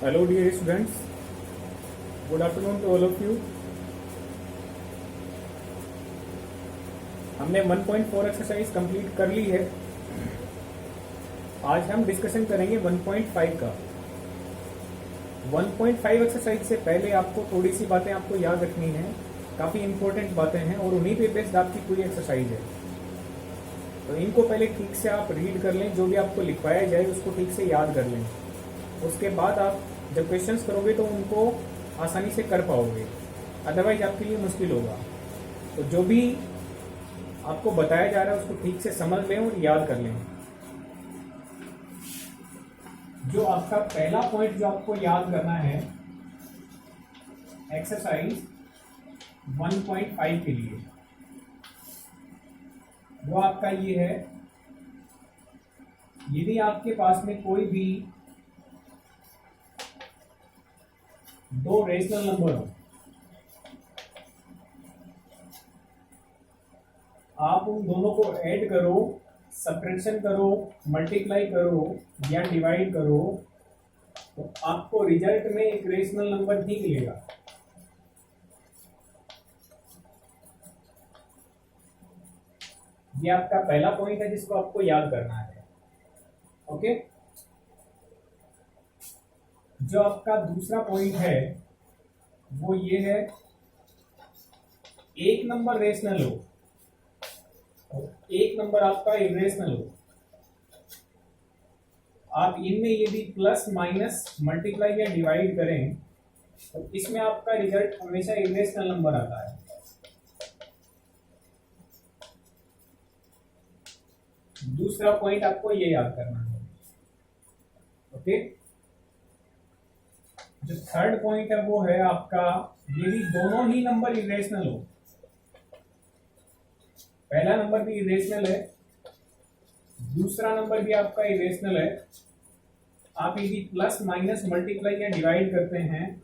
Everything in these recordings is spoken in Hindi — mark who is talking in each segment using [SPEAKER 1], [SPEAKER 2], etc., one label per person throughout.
[SPEAKER 1] Hello dear students, good afternoon to all of you. हमने 1.4 एक्सरसाइज कंप्लीट कर ली है। आज हम डिस्कशन करेंगे 1.5 का। 1.5 एक्सरसाइज से पहले आपको थोड़ी सी बातें आपको याद रखनी है, काफ़ी इंपॉर्टेंट बातें हैं और उन्हीं पे बेस्ड आपकी पूरी एक्सरसाइज है। तो इनको पहले ठीक से आप रीड कर लें, जो भी आपको लिखवाया जाए उसको ठीक से याद कर लें। उसके बाद आप जब क्वेश्चंस करोगे तो उनको आसानी से कर पाओगे, अदरवाइज आपके लिए मुश्किल होगा। तो जो भी आपको बताया जा रहा है उसको ठीक से समझ लें और याद कर लें। जो आपका पहला पॉइंट जो आपको याद करना है एक्सरसाइज 1.5 के लिए, वो आपका ये है, यदि आपके पास में कोई भी दो रेशनल नंबर हो, आप उन दोनों को ऐड करो, सब्ट्रैक्शन करो, मल्टीप्लाई करो या डिवाइड करो, तो आपको रिजल्ट में एक रेशनल नंबर ही मिलेगा। ये आपका पहला पॉइंट है जिसको आपको याद करना है। ओके, जो आपका दूसरा पॉइंट है वो ये है, एक नंबर रेशनल हो और एक नंबर आपका इरेशनल हो, आप इनमें यदि प्लस माइनस मल्टीप्लाई या डिवाइड करें तो इसमें आपका रिजल्ट हमेशा इरेशनल नंबर आता है। दूसरा पॉइंट आपको ये याद करना है। ओके, जो थर्ड पॉइंट है वो है आपका, यदि दोनों ही नंबर इरेशनल हो, पहला नंबर भी इरेशनल है, दूसरा नंबर भी आपका इरेशनल है, आप यदि प्लस माइनस मल्टीप्लाई या डिवाइड करते हैं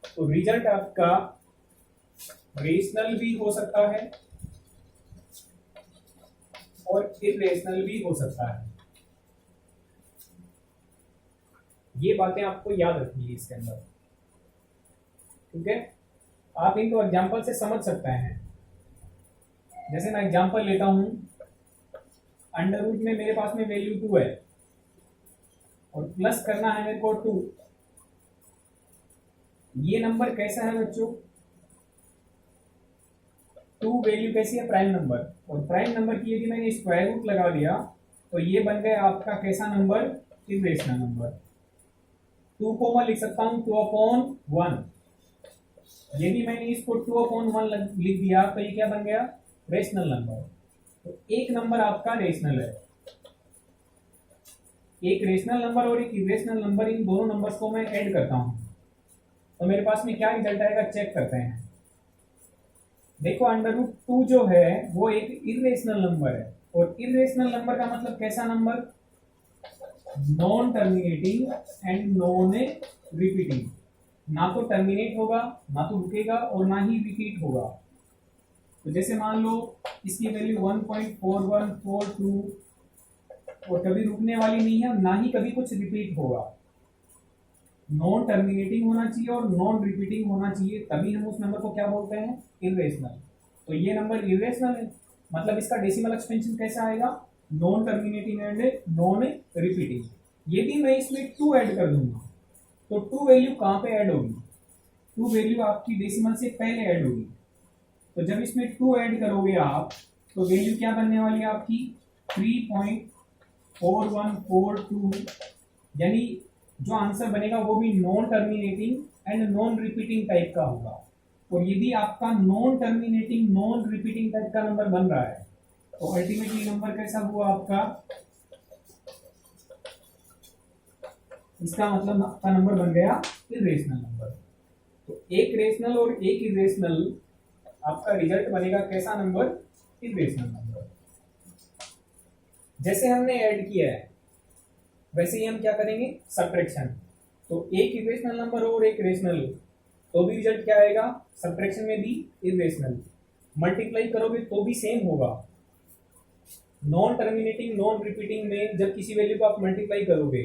[SPEAKER 1] तो रिजल्ट आपका रेशनल भी हो सकता है और इरेशनल भी हो सकता है। ये बातें आपको याद रखनी है इसके अंदर। ठीक है, आप इनको एग्जांपल से समझ सकते हैं। जैसे मैं एग्जांपल लेता हूं, अंडर रूट में मेरे पास में वैल्यू 2 है और प्लस करना है मेरे को 2। ये नंबर कैसा है बच्चों? 2 वैल्यू कैसी है? Prime number. और प्राइम नंबर की यदि मैंने स्क्वायर रूट लगा दिया तो ये बन गया आपका कैसा नंबर? Irrational number. 2 को मैं लिख सकता हूं 2/1। यदि मैंने इसको 2/1 लिख दिया तो ये क्या बन गया? Rational number. तो एक नंबर आपका रेशनल है, एक रेशनल नंबर और एक इरेशनल नंबर, इन दोनों नंबर्स को मैं ऐड करता हूं तो मेरे पास में क्या रिजल्ट आएगा, चेक करते हैं। देखो, अंडर रूट 2 जो है वो एक इरेशनल नंबर है, और इरेशनल नंबर का मतलब कैसा number? Non terminating and non repeating. ना तो टर्मिनेट होगा, ना तो रुकेगा, और ना ही रिपीट होगा। तो जैसे मान लो इसकी वैल्यू 1.4142 और कभी रुकने वाली नहीं है, ना ही कभी कुछ रिपीट होगा। नॉन टर्मिनेटिंग होना चाहिए और नॉन रिपीटिंग होना चाहिए, तभी हम उस नंबर को क्या बोलते हैं? इरेशनल। तो ये नंबर इरेशनल है, मतलब इसका डेसिमल एक्सपेंशन कैसा आएगा? Non terminating and non repeating. यदि मैं इसमें 2 ऐड कर दूंगा तो 2 वैल्यू कहां पे ऐड होगी? 2 वैल्यू आपकी डेसिमल से पहले ऐड होगी। तो जब इसमें 2 ऐड करोगे आप तो वैल्यू क्या बनने वाली है आपकी? 3.4142। यानी जो आंसर बनेगा वो भी non terminating and non repeating type का होगा। और यदि आपका non terminating non repeating type का नंबर बन रहा है तो अल्टीमेटली नंबर कैसा हुआ आपका? इसका मतलब आपका नंबर बन गया इरेशनल नंबर। तो एक रेशनल और एक इरेशनल, आपका रिजल्ट बनेगा कैसा नंबर? Irrational number. जैसे हमने ऐड किया है वैसे ही हम क्या करेंगे? सब्ट्रैक्शन। तो एक इरेशनल नंबर हो और एक रेशनल हो तो भी रिजल्ट क्या आएगा? सब्ट्रैक्शन में भी इरेशनल। मल्टीप्लाई करोगे तो भी सेम होगा। नॉन टर्मिनेटिंग नॉन रिपीटिंग में जब किसी वैल्यू को आप मल्टीप्लाई करोगे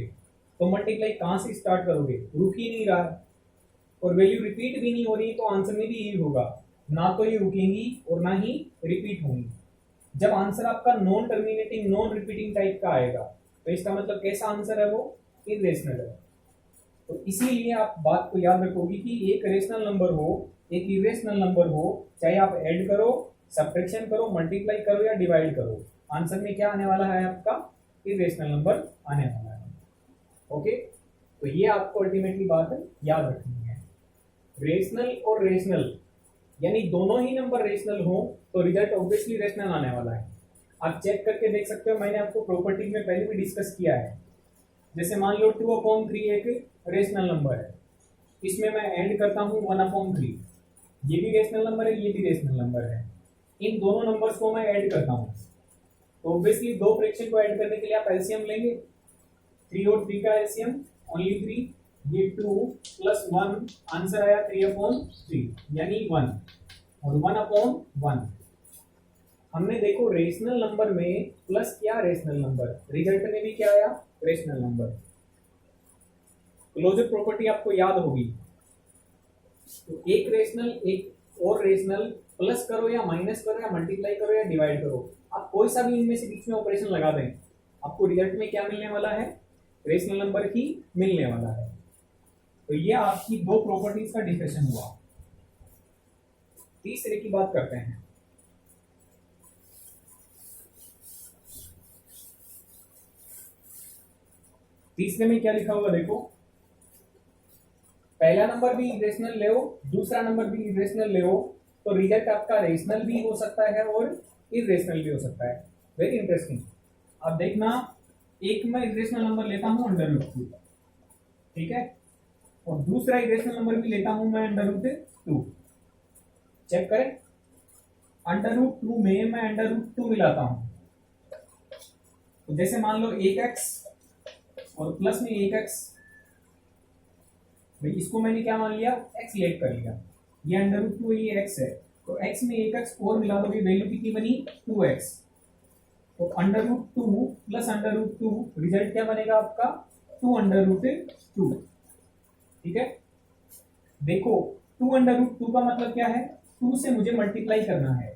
[SPEAKER 1] तो मल्टीप्लाई कहाँ से स्टार्ट करोगे, रुक ही नहीं रहा है और वैल्यू रिपीट भी नहीं हो रही, तो आंसर में भी यही होगा, ना तो ये रुकेंगी और ना ही रिपीट होंगी। जब आंसर आपका non terminating non repeating type का आएगा तो इसका मतलब कैसा आंसर है, वो इरेशनल है। तो इसीलिए आप बात को याद रखोगे कि एक रेशनल नंबर हो एक इरेशनल नंबर हो, चाहे आप ऐड करो, सब्ट्रैक्शन करो, मल्टीप्लाई करो या डिवाइड करो, आंसर में क्या आने वाला है, आपका इरेशनल नंबर आने वाला है। ओके, तो ये आपको अल्टीमेटली बात याद रखनी है। रेशनल और रेशनल यानी दोनों ही नंबर रेशनल हो तो रिजल्ट ऑब्वियसली रेशनल आने वाला है। आप चेक करके देख सकते हो, मैंने आपको प्रॉपर्टी में पहले भी डिस्कस किया है। जैसे मान लो 2/3 एक रेशनल नंबर है, इसमें मैं ऐड करता हूँ 1/3, ये भी रेशनल नंबर है, ये भी रेशनल नंबर है, इन दोनों नंबर्स को मैं ऐड करता हूँ। तो ऑब्वियसली दो फ्रैक्शन को ऐड करने के लिए आप एलसीएम लेंगे, 3 और 3 का एलसीएम ओनली 3, ये 2 + 1, आंसर आया 3/3 यानी 1 और 1/1। हमने देखो रेशनल नंबर में प्लस किया रेशनल नंबर, रिजल्ट में भी क्या आया, रेशनल नंबर। क्लोजर प्रॉपर्टी आपको याद होगी, तो एक रेशनल एक और रेशनल प्लस करो या माइनस करो या मल्टीप्लाई करो या डिवाइड करो, आप कोई सा भी इनमें से बीच में ऑपरेशन लगा दें, आपको रिजल्ट में क्या मिलने वाला है, रेशनल नंबर ही मिलने वाला है। तो ये आपकी दो प्रॉपर्टीज का डिस्कशन हुआ। तीसरे की बात करते हैं। तीसरे में क्या लिखा हुआ देखो, पहला नंबर भी इरेशनल ले हो, दूसरा नंबर भी इरेशनल ले हो, तो रिजल्ट आपका रेशनल भी हो सकता है और इरेशनल भी हो सकता है। Very interesting. अब देखना, एक मैं इरेशनल नंबर लेता हूं √2, ठीक है, और दूसरा इरेशनल नंबर भी लेता हूं मैं √2। चेक करें, √2 में मैं √2 मिलाता हूं, तो जैसे मान लो 1x और प्लस में 1x, भाई इसको मैंने क्या मान लिया, x लेट कर लिया, ये √2 ये x है, तो x में 1x और मिला दोगे, वैल्यू कितनी बनी 2x, तो √2 प्लस √2 रिजल्ट क्या बनेगा आपका 2 ठीक है। देखो 2 का मतलब क्या है, 2 से मुझे मल्टीप्लाई करना है,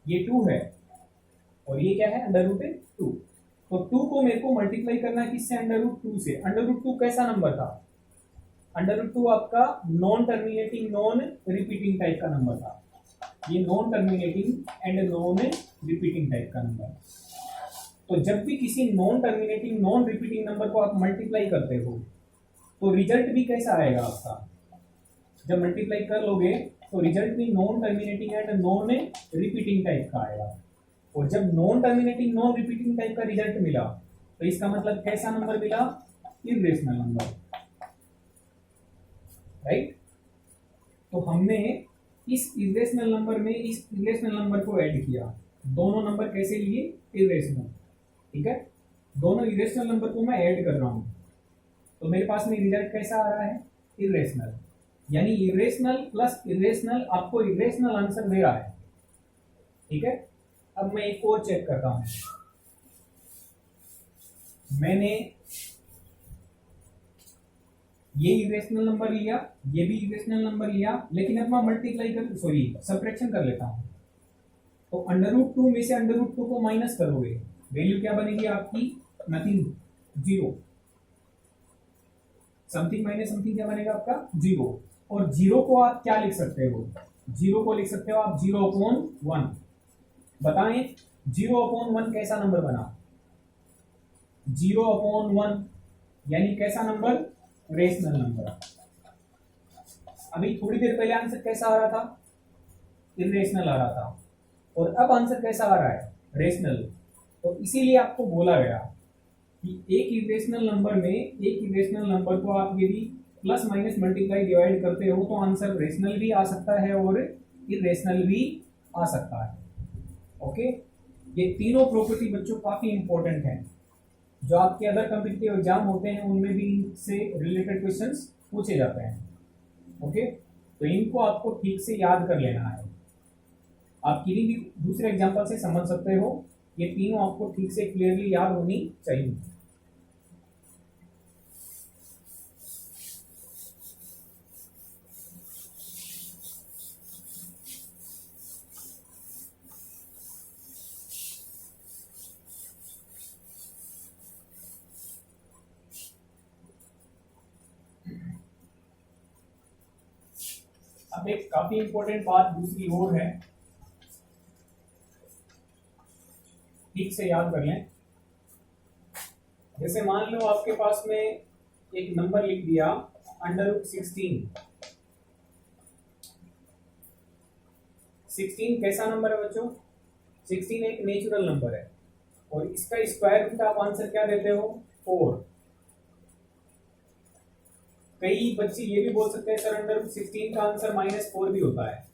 [SPEAKER 1] ये 2 है और ये क्या है √2, तो 2 को मेरे को मल्टीप्लाई करना है किससे, √2 से। √2 कैसा नंबर था, √2 आपका non terminating non repeating type का नंबर था, ये non terminating and non repeating type का नंबर। तो जब भी किसी non terminating non repeating number को आप मल्टीप्लाई करते हो तो रिजल्ट भी कैसा आएगा आपका, जब मल्टीप्लाई कर लोगे तो रिजल्ट भी non terminating and non repeating type का आएगा। और जब non terminating non repeating type का रिजल्ट मिला तो इसका मतलब कैसा नंबर मिला, इरेशनल नंबर, राइट। तो हमने इस इरेशनल नंबर में इस इरेशनल नंबर को ऐड किया, दोनों नंबर कैसे लिए, इरेशनल, ठीक है, दोनों इरेशनल नंबर को मैं ऐड कर रहा हूं, तो मेरे पास में रिजल्ट कैसा आ रहा है, इरेशनल, यानी इरेशनल प्लस इरेशनल आपको इरेशनल आंसर दे रहा है, ठीक है। अब मैं एक और चेक करता हूं, मैंने ये इरेशनल नंबर लिया, ये भी इरेशनल नंबर लिया, लेकिन अब मैं मल्टीप्लाई कर सब्ट्रैक्शन कर लेता हूं, तो √2 में से √2 को माइनस करोगे, वैल्यू क्या बनेगी आपकी, नथिंग, 0, समथिंग माइनस समथिंग क्या बनेगा आपका 0, और 0 को आप क्या लिख सकते हो, 0 को लिख सकते हो आप 0/1। बताएं 0/1 कैसा नंबर बना, 0/1 यानी कैसा नंबर, रेशनल नंबर। अभी थोड़ी देर पहले आंसर कैसा आ रहा था, इरेशनल आ रहा था, और अब आंसर कैसा आ रहा है, रेशनल। तो इसीलिए आपको बोला गया कि एक इरेशनल नंबर में एक इरेशनल नंबर को आप यदि प्लस माइनस मल्टीप्लाई डिवाइड करते हो तो आंसर रेशनल भी आ सकता है और इरेशनल भी आ सकता है। ओके, ये तीनों प्रॉपर्टी बच्चों काफी इंपॉर्टेंट हैं, जो आपके अदर कॉम्पिटिटिव एग्जाम होते हैं उनमें भी इनसे रिलेटेड क्वेश्चंस पूछे जाते हैं। ओके, तो इनको आपको ठीक से याद कर लेना है, आप किसी भी दूसरे एग्जाम्पल से समझ सकते हो, ये तीनों आपको ठीक से क्लियरली याद होनी चाहिए। अब एक काफी इंपॉर्टेंट बात दूसरी और है, ठीक से याद कर लें। जैसे मान लो आपके पास में एक नंबर लिख दिया √16। 16 कैसा नंबर है बच्चों? 16 एक नेचुरल नंबर है और इसका स्क्वायर रूट आप आंसर क्या देते हो? 4। कई बच्चे ये भी बोल सकते हैं सर √16 का आंसर -4 भी होता है।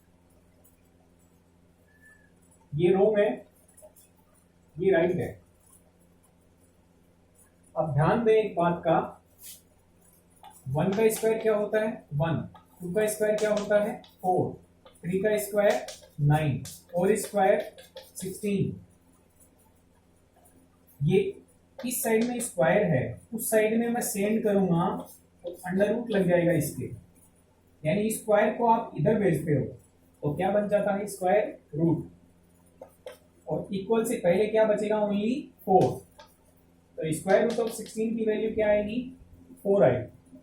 [SPEAKER 1] ये रॉन्ग है, ये राइट है। अब ध्यान दें एक बात का, 1 का स्क्वायर क्या होता है? 1। 2 का स्क्वायर क्या होता है? 4। 3 का स्क्वायर 9 और स्क्वायर 16। ये इस साइड में स्क्वायर है, उस साइड में मैं सेंड करूंगा तो अंडर रूट लग जाएगा इसके, यानी स्क्वायर को आप इधर भेजते हो तो क्या बन जाता है? Square root. और इक्वल से पहले क्या बचेगा? ओनली 4। तो स्क्वायर रूट ऑफ 16 की वैल्यू क्या आएगी? 4 आएगी।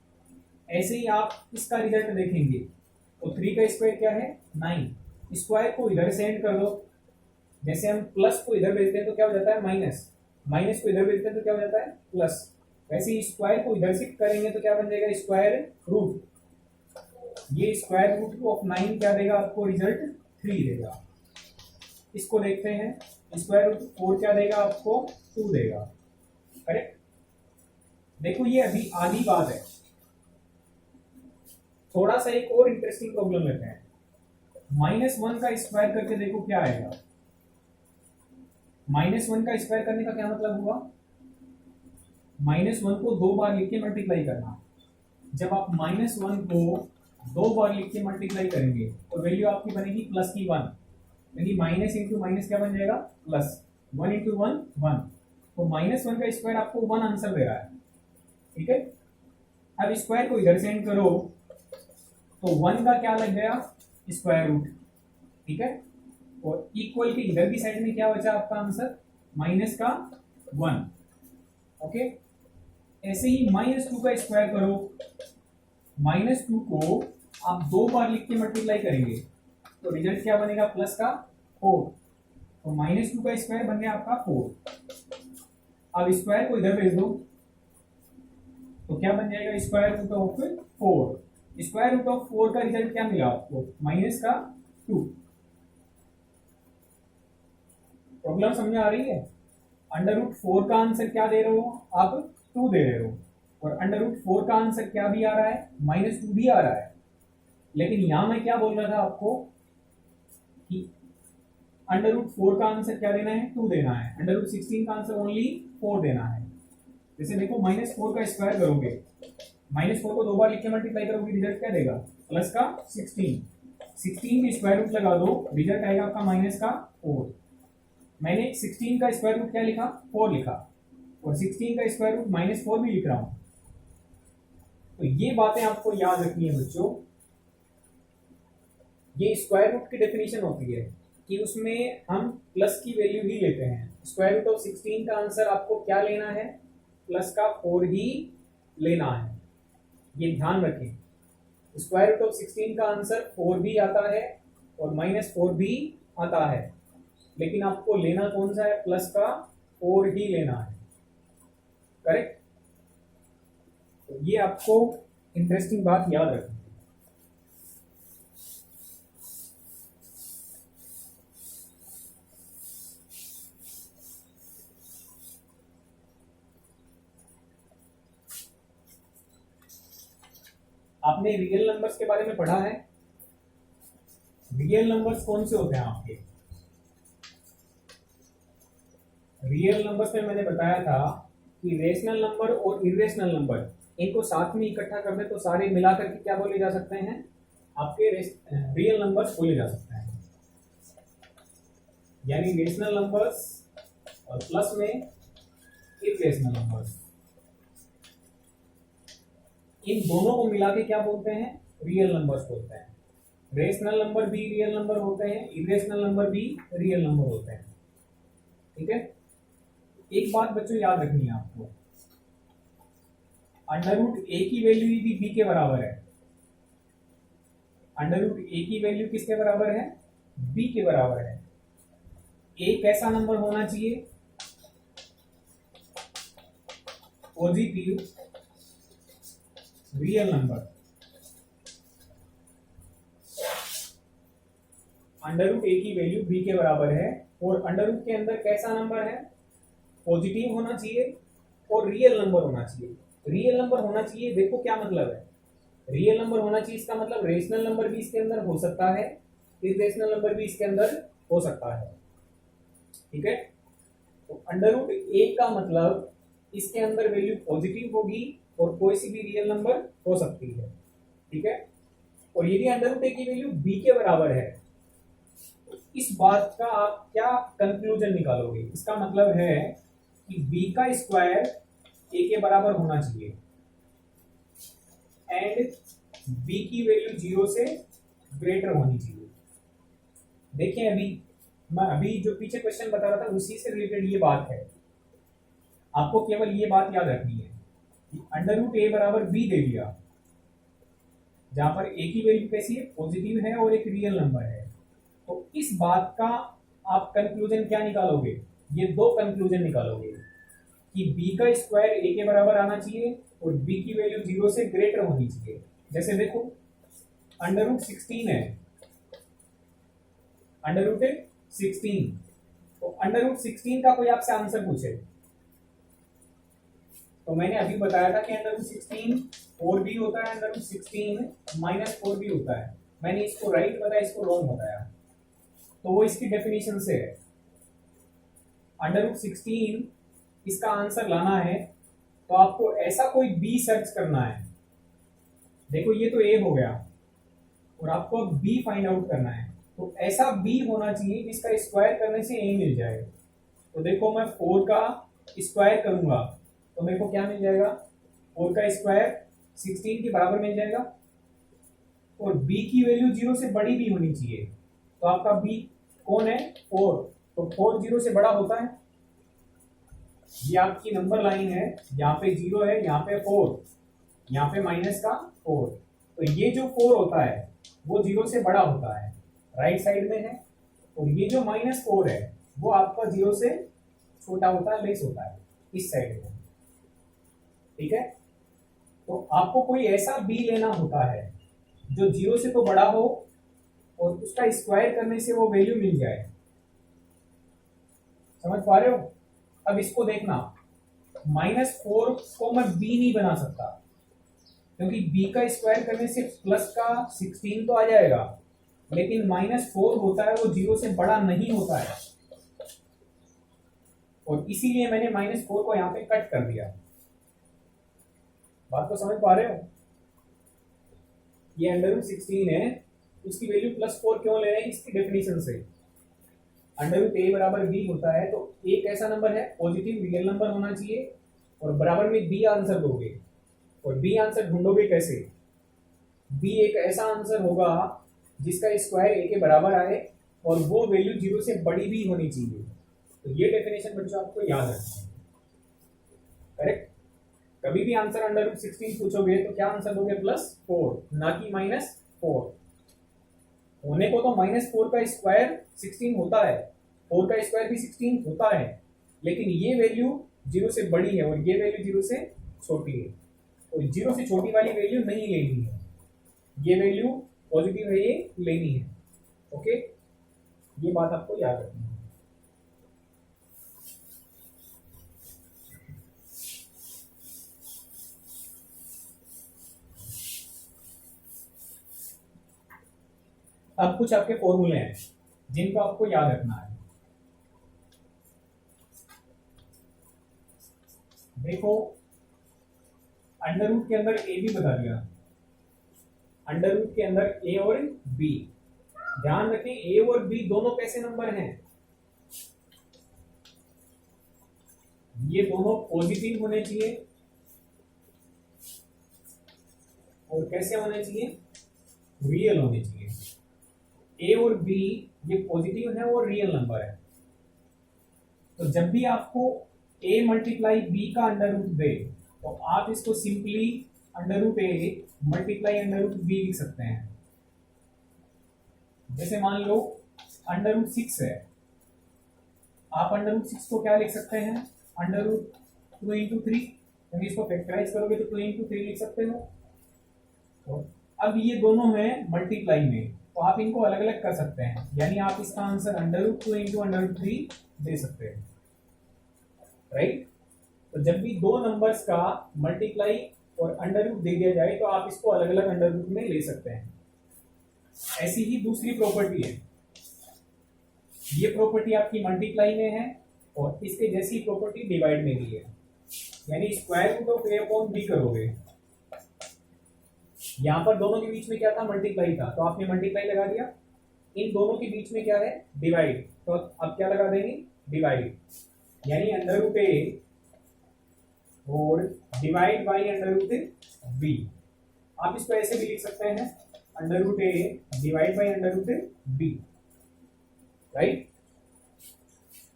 [SPEAKER 1] ऐसे ही आप इसका रिजल्ट देखेंगे तो 3 का स्क्वायर क्या है? 9। स्क्वायर को इधर सेंड कर दो, जैसे हम प्लस को इधर भेजते हैं तो क्या हो जाता है? माइनस। माइनस को इधर भेजते हैं तो क्या हो जाता है? प्लस। वैसे ही स्क्वायर को इधर शिफ्ट करेंगे तो क्या बन जाएगा? Square root. ये स्क्वायर रूट ऑफ 9 क्या देगा आपको? रिजल्ट 3 देगा। इसको देखते हैं, स्क्वायर रूट 4 क्या देगा आपको? 2 देगा। करेक्ट। देखो ये अभी आधी बात है, थोड़ा सा एक और इंटरेस्टिंग प्रॉब्लम लेते हैं। -1 का स्क्वायर करके देखो क्या आएगा। -1 का स्क्वायर करने का क्या मतलब हुआ? -1 को 2 बार लिख के मल्टीप्लाई करना। जब आप -1 को 2 बार लिख के मल्टीप्लाई करेंगे तो वैल्यू आपकी बनेगी प्लस की 1, यानी माइनस इंटू माइनस क्या बन जाएगा? प्लस। 1 इंटू 1 1। तो -1 का स्क्वायर आपको 1 आंसर दे रहा है। ठीक है। अब स्क्वायर को इधर सेंड करो तो 1 का क्या लग गया? Square root. ठीक है। और इक्वल के इधर की साइड में क्या बचा आपका आंसर? -1। ओके। ऐसे ही -2 का स्क्वायर करो, -2 को आप 2 बार लिख के मल्टीप्लाई करेंगे तो रिजल्ट क्या बनेगा? प्लस का 4। तो -2 का स्क्वायर बन गया आपका 4। अब स्क्वायर को इधर भेज दो तो क्या बन जाएगा? Square root of 4। Square root of 4 का रिजल्ट क्या मिला आपको? -2। प्रॉब्लम समझ आ रही है? √4 का आंसर क्या दे रहे हो आप? 2 दे रहे हो। और √4 का आंसर क्या भी आ रहा है? -2 भी आ रहा है। लेकिन यहां मैं क्या बोल रहा था आपको कि √4 का आंसर क्या देना है? 2 देना है। √16 का आंसर ओनली 4 देना है। जैसे देखो -4 का स्क्वायर करोगे, -4 को 2 बार लिख के मल्टीप्लाई करोगे, रिजल्ट क्या देगा? प्लस का 16। 16 की स्क्वायर रूट लगा दो, रिजल्ट आएगा आपका -4। मैंने 16 का स्क्वायर रूट क्या लिखा? 4 लिखा, और 16 का स्क्वायर रूट -4 भी लिख रहा हूं। तो ये बातें आपको याद रखनी है बच्चों। ये स्क्वायर रूट की डेफिनेशन होती है कि उसमें हम प्लस की वैल्यू ही लेते हैं। स्क्वायर रूट ऑफ 16 का आंसर आपको क्या लेना है? प्लस का 4 ही लेना है। ये ध्यान रखें, स्क्वायर रूट ऑफ 16 का आंसर 4 भी आता है और -4 भी आता है, लेकिन आपको लेना कौन सा है? प्लस का 4 ही लेना है। करेक्ट। तो ये आपको इंटरेस्टिंग बात याद रखनी। आपने रियल नंबर्स के बारे में पढ़ा है? रियल नंबर्स कौन से होते हैं आपके? रियल नंबर्स में मैंने बताया था कि रेशनल नंबर और इरेशनल नंबर, इनको साथ में इकट्ठा कर दे तो सारे मिलाकर के क्या बोले जा सकते हैं? आपके रियल नंबर्स बोले जा सकते हैं। यानी रेशनल नंबर्स और प्लस में इरेशनल नंबर्स, इन दोनों को मिला के क्या बोलते हैं? रियल नंबर्स बोलते हैं। रेशनल नंबर भी रियल नंबर होते हैं, इरेशनल नंबर भी रियल नंबर होते हैं। ठीक है। एक बात बच्चों याद रखनी है आपको, √a की वैल्यू यदि b के बराबर है, अंडर रूट ए की वैल्यू किसके बराबर है, बी के बराबर है। ए कैसा नंबर होना चाहिए, positive real number. Under root A की वैल्यू बी के बराबर है और अंडर रूट के अंदर कैसा नंबर है, पॉजिटिव होना चाहिए और रियल नंबर होना चाहिए। रियल नंबर होना चाहिए, देखो क्या मतलब है, रियल नंबर होना चाहिए इसका मतलब रेशनल नंबर भी इसके अंदर हो सकता है, इरेशनल नंबर भी इसके अंदर हो सकता है। ठीक है, तो अंडर रूट ए का मतलब इसके अंदर वैल्यू पॉजिटिव होगी और कोई सी भी रियल नंबर हो सकती है। ठीक है, और यदि अंडर रूट ए की वैल्यू बी के बराबर है तो इस बात का आप क्या कंक्लूजन निकालोगे, इसका मतलब है कि बी का स्क्वायर ए के बराबर होना चाहिए एंड बी की वैल्यू 0 से ग्रेटर होनी चाहिए। देखिए मैं अभी जो पीछे क्वेश्चन बता रहा था उसी से रिलेटेड ये बात है, आपको केवल ये बात याद रखनी है कि अंडर रूट ए बराबर बी दे दिया, जहां पर ए की वैल्यू कैसी है, पॉजिटिव है और एक रियल नंबर है। तो इस बात का आप कंक्लूजन क्या निकालोगे, ये दो कंक्लूजन निकालोगे कि बी का स्क्वायर ए के बराबर आना चाहिए और बी की वैल्यू 0 से ग्रेटर होनी चाहिए। जैसे देखो अंडर रूट 16 है, अंडर रूट 16, तो अंडर रूट 16 का कोई आपसे आंसर पूछे तो मैंने अभी बताया था कि अंडर रूट 16 4 भी होता है, अंडर रूट 16 -4 भी होता है। मैंने इसको राइट बताया, इसको रॉन्ग बताया, तो वो इसकी डेफिनेशन से है। अंडर रूट 16 इसका आंसर लाना है तो आपको ऐसा कोई बी सर्च करना है। देखो ये तो ए हो गया और आपको अब बी फाइंड आउट करना है, तो ऐसा बी होना चाहिए जिसका स्क्वायर करने से ए मिल जाए। तो देखो मैं 4 का स्क्वायर करूंगा तो मेरे को क्या मिल जाएगा, 4 का स्क्वायर 16 के बराबर मिल जाएगा और b की वैल्यू 0 से बड़ी भी होनी चाहिए। तो आपका b कौन है, 4, तो 4 0 से बड़ा होता है। ये आपकी नंबर लाइन है, यहाँ पे 0 है, यहाँ पे 4, यहाँ पे माइनस का 4, तो ये जो 4 होता है वो 0 से बड़ा होता है, राइट साइड में है, और ये जो -4 है वो आपका 0 से छोटा होता है, लेस होता है इस साइड में। ठीक है, तो आपको कोई ऐसा बी लेना होता है जो 0 से तो बड़ा हो और उसका स्क्वायर करने से वो वैल्यू मिल जाए। समझ पा रहे हो? अब इसको देखना, -4 को मैं बी नहीं बना सकता क्योंकि b का स्क्वायर करने से प्लस का 16 तो आ जाएगा, लेकिन -4 होता है वो 0 से बड़ा नहीं होता है, और इसीलिए मैंने -4 को यहाँ पे कट कर दिया। बात को समझ पा रहे हो? ये अंडर रूट 16 है, उसकी वैल्यू +4 क्यों ले रहे हैं, इसकी डेफिनेशन से। अंडर रूट ए बराबर बी होता है तो ए कैसा नंबर है, पॉजिटिव रियल नंबर होना चाहिए, और बराबर में बी आंसर दोगे। और बी आंसर ढूंढोगे कैसे, बी एक ऐसा आंसर होगा जिसका स्क्वायर ए के बराबर आए और वो वैल्यू 0 से बड़ी भी होनी चाहिए। तो ये डेफिनेशन बच्चों आपको याद रखना है, करेक्ट। कभी भी आंसर अंडर रूट 16 पूछोगे तो क्या आंसर दोगे, +4, ना कि -4। होने को तो -4 का स्क्वायर 16 होता है, 4 का स्क्वायर भी 16 होता है, लेकिन ये वैल्यू 0 से बड़ी है और ये वैल्यू 0 से छोटी है, तो 0 से छोटी वाली वैल्यू नहीं लेनी है, ये वैल्यू पॉजिटिव है ये लेनी है। ओके, ये बात आपको याद रखनी है। अब कुछ आपके फॉर्मूले हैं जिनको आपको याद रखना है। देखो अंडर रूट के अंदर ए भी बता दिया, अंडर रूट के अंदर ए और बी, ध्यान रखें ए और बी दोनों कैसे नंबर हैं, ये दोनों पॉजिटिव होने चाहिए और कैसे होने चाहिए, रियल होने चाहिए। ए और बी ये पॉजिटिव है और रियल नंबर है, तो जब भी आपको a मल्टीप्लाई बी का अंडर रूट दे तो आप इसको simply under root A multiply under root B लिख सकते हैं। जैसे मान लो √6 है, आप √6 को क्या लिख सकते हैं, √2 × 3, यानी इसको फैक्टराइज करोगे तो 2 × 3 लिख सकते हो। तो अब ये दोनों हैं मल्टीप्लाई में, तो आप इनको अलग अलग कर सकते हैं, यानी आप इसका आंसर √2 × √3 दे सकते हैं, राइट। तो जब भी दो नंबर्स का मल्टीप्लाई और अंडर रूट दे दिया जाए तो आप इसको अलग अलग अंडर रूट में ले सकते हैं। ऐसी ही दूसरी प्रॉपर्टी है, ये प्रॉपर्टी आपकी मल्टीप्लाई में है और इसके जैसी प्रॉपर्टी डिवाइड में भी है, यानी square root of a upon b करोगे। यहां पर दोनों के बीच में क्या था, मल्टीप्लाई था, तो आपने मल्टीप्लाई लगा दिया। इन दोनों के बीच में क्या है, डिवाइड, तो अब क्या लगा देंगे, डिवाइड, यानी अंडर रूट a और divide by under root b। आप इसको ऐसे भी लिख सकते हैं, under root a divide by under root b, right.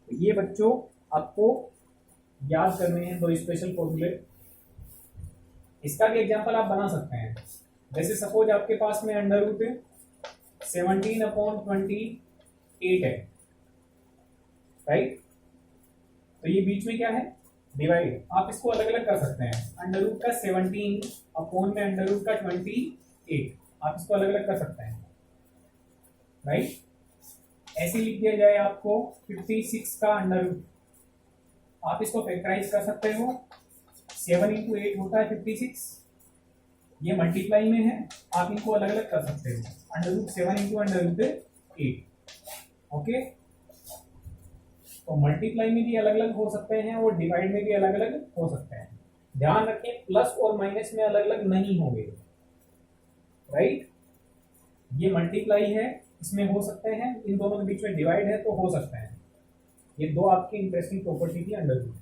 [SPEAKER 1] ये बच्चों आपको याद करने हैं दो स्पेशल फॉर्मूले। इसका भी एग्जांपल आप बना सकते हैं, जैसे सपोज आपके पास में अंडर रूट 17/28 है, राइट। तो ये बीच में क्या है, डिवाइड। आप इसको अलग अलग कर सकते हैं, अंडर रूट का 17 अपॉन में अंडर रूट का 28, आप इसको अलग अलग कर सकते हैं, राइट। ऐसे लिख दिया जाए आपको 56 का अंडर रूट, आप इसको फैक्टराइज कर सकते हो, 7 × 8 होता है 56, ये मल्टीप्लाई में है, आप इनको अलग अलग कर सकते हो, under root 7 × under root 8, okay. तो मल्टीप्लाई में भी अलग अलग हो सकते हैं और डिवाइड में भी अलग अलग हो सकते हैं। ध्यान रखें प्लस और माइनस में अलग अलग नहीं होंगे, राइट। ये मल्टीप्लाई है, इसमें हो सकते हैं, इन दोनों के बीच में डिवाइड है तो हो सकते हैं। ये दो आपकी इंटरेस्टिंग प्रॉपर्टी थी अंडर रूट की।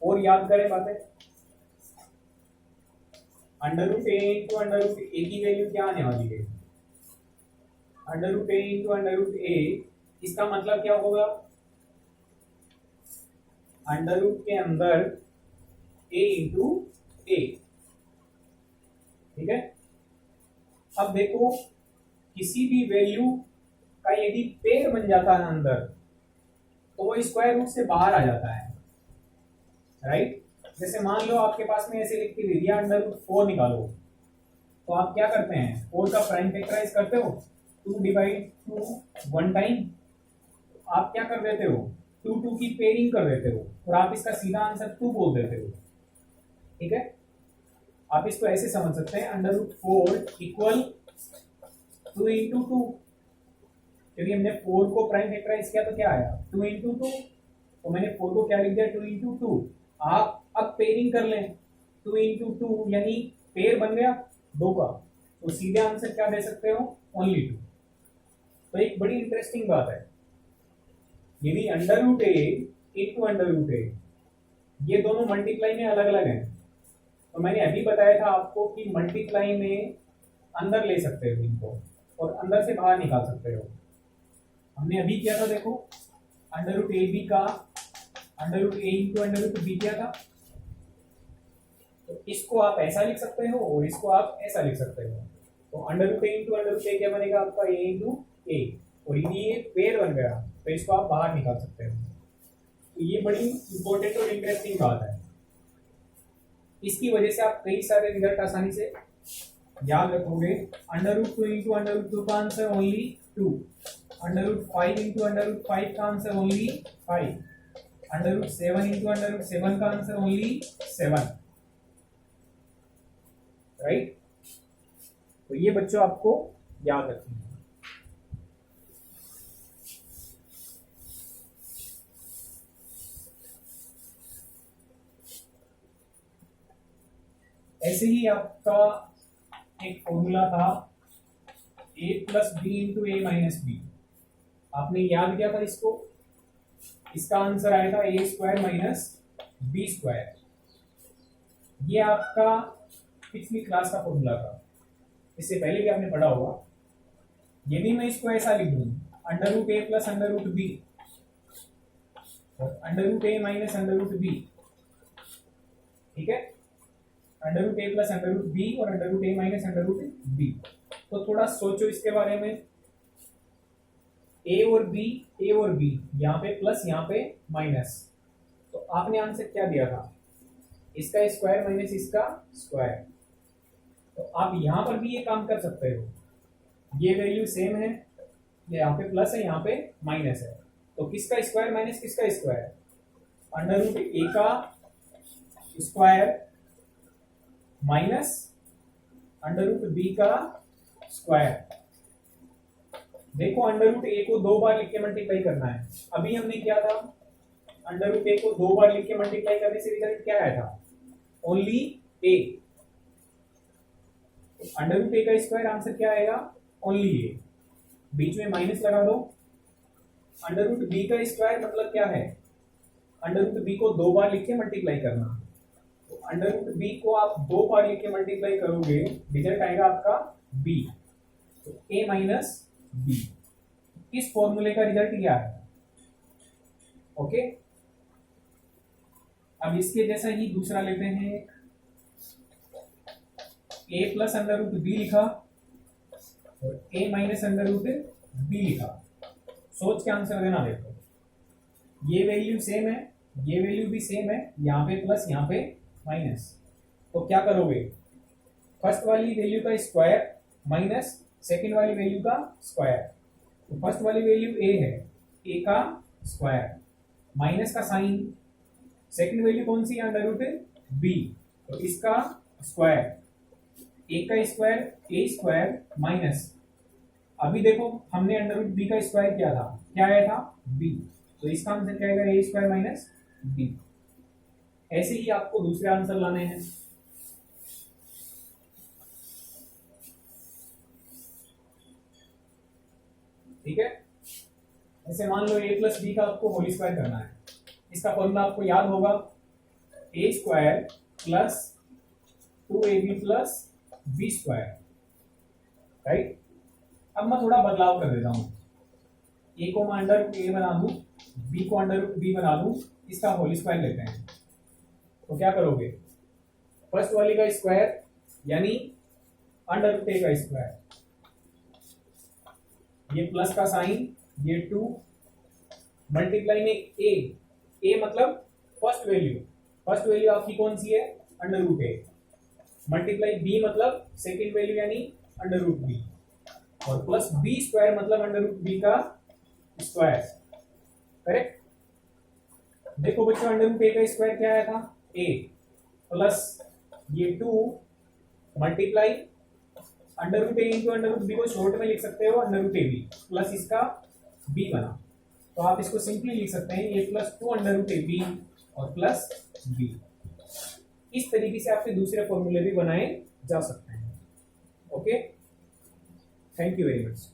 [SPEAKER 1] और याद करें बातें, under root a into under root a की वैल्यू क्या आने वाली है, under root a into under root a, इसका मतलब क्या होगा, अंडर रूट के अंदर a इंटू a, ठीक है। अब देखो किसी भी वैल्यू का यदि पेयर बन जाता है अंदर, तो वो स्क्वायर रूट से बाहर आ जाता है, राइट। जैसे मान लो आपके पास में ऐसे लिख के दे दिया अंडर रूट 4 निकालो, तो आप क्या करते हैं, 4 का प्राइम फैक्टराइज करते हो, 2/2 वन टाइम, आप क्या कर देते हो, 2 की पेयरिंग कर देते हो और आप इसका सीधा आंसर 2 बोल देते हो, ठीक है। आप इसको ऐसे समझ सकते हैं, अंडर रूट 4 इक्वल 2 × 2, क्योंकि हमने 4 को प्राइम फैक्टराइज किया तो क्या आया, 2 × 2, तो मैंने 4 को क्या लिख दिया, 2 × 2। आप अब पेयरिंग कर लें, 2 × 2 यानी पेयर बन गया 2 का, तो सीधे आंसर क्या दे सकते हो, ओनली 2। तो एक बड़ी इंटरेस्टिंग बात है, यदि under root a into under root a, ये दोनों मल्टीप्लाई में अलग अलग हैं, तो मैंने अभी बताया था आपको कि मल्टीप्लाई में अंदर ले सकते हो इनको और अंदर से बाहर निकाल सकते हो। हमने अभी किया था, देखो अंडर रूट a b का under root a into under root b किया था, तो इसको आप ऐसा लिख सकते हो और इसको आप ऐसा लिख सकते हो। तो under root a into under root a क्या बनेगा आपका, a इंटू a, और ये पेयर बन गया तो इसको आप बाहर निकाल सकते हो। तो ये बड़ी इंपॉर्टेंट और इंटरेस्टिंग बात है, इसकी वजह से आप कई सारे रिजल्ट आसानी से याद रखोगे। Under root 2 into under root 2 का answer only 2, under root 5 into under root 5 का answer only 5, under root 7 into under root 7 का आंसर ओनली 7, राइट। तो ये बच्चों आपको याद रखना है। ऐसे ही आपका एक फॉर्मूला था a plus B into A minus B, आपने याद किया था इसको, इसका आंसर आएगा a² माइनस b²। ये आपका पिछली क्लास का फॉर्मूला था, इससे पहले भी आपने पढ़ा होगा। यदि मैं इसको ऐसा लिख दूं, under root a plus under root b और under root a minus under root b, ठीक है, under root A plus under root B और under root A minus under root B. तो थोड़ा सोचो इसके बारे में, ए और बी यहाँ पे प्लस यहाँ पे माइनस, तो आपने आंसर क्या दिया था, इसका स्क्वायर माइनस इसका स्क्वायर। तो आप यहां पर भी ये काम कर सकते हो, ये वैल्यू सेम है, ये यहाँ पे प्लस है यहाँ पे माइनस है, तो किसका स्क्वायर माइनस किसका स्क्वायर, अंडर रूट ए का square minus under root B का स्क्वायर। देखो अंडर रूट ए को 2 बार लिख के मल्टीप्लाई करना है, अभी हमने क्या था, अंडर रूट ए को 2 बार लिख के मल्टीप्लाई करने से रिजल्ट क्या आया था, only A. Under root A का स्क्वायर आंसर क्या आएगा, ओनली ए, बीच में माइनस लगा दो। अंडर रूट बी का स्क्वायर मतलब क्या है, अंडर रूट बी को 2 बार लिख के मल्टीप्लाई करना, तो अंडर रूट बी को आप 2 बार लिख के मल्टीप्लाई करोगे, रिजल्ट आएगा आपका बी, तो ए माइनस बी। इस फॉर्मूले का रिजल्ट क्या है, ओके। अब इसके जैसा ही दूसरा लेते हैं, A plus under root B लिखा और ए माइनस अंडर रूट बी लिखा, सोच के आंसर देना। देखो ये वैल्यू सेम है, ये वैल्यू भी सेम है, यहाँ पे प्लस यहाँ पे माइनस, तो क्या करोगे, फर्स्ट वाली वैल्यू का स्क्वायर माइनस सेकंड वाली वैल्यू का स्क्वायर। तो फर्स्ट वाली वैल्यू ए है, ए का स्क्वायर माइनस का साइन, सेकंड वैल्यू कौन सी है, अंडर रूट बी, तो इसका स्क्वायर, ए का स्क्वायर ए स्क्वायर माइनस, अभी देखो हमने अंडर रूट बी का स्क्वायर किया था, क्या आया था बी, तो इसका आंसर क्या आएगा, ए स्क्वायर माइनस बी। ऐसे ही आपको दूसरे आंसर लाने हैं। ठीक है, ऐसे मान लो ए प्लस बी का आपको होल स्क्वायर करना है, इसका फॉर्मूला आपको याद होगा, A square plus 2ab plus B square, right. अब मैं थोड़ा बदलाव कर देता हूं, ए को मैं अंडर रूट ए बना दूं, बी को अंडर रूट बी बना दूं, इसका होल स्क्वायर लेते हैं। तो क्या करोगे, फर्स्ट वाले का स्क्वायर यानी अंडर रूट ए का स्क्वायर, ये प्लस का साइन, ये 2 मल्टीप्लाई में ए मतलब फर्स्ट वैल्यू आपकी कौन सी है, अंडर रूट ए, मल्टीप्लाई बी मतलब सेकेंड वैल्यू यानी अंडर रूट बी, और प्लस बी स्क्वायर मतलब अंडर रूट बी का स्क्वायर, करेक्ट। देखो बच्चों अंडर रूट ए का स्क्वायर क्या आया था, ए प्लस ये 2 multiply under root A into under root B को शॉर्ट में लिख सकते हो under root A B plus इसका बी बना, तो आप इसको सिंपली लिख सकते हैं A plus 2 under root A B और प्लस बी। इस तरीके से आपके दूसरे फॉर्मूले भी बनाए जा सकते हैं। Okay, thank you very much.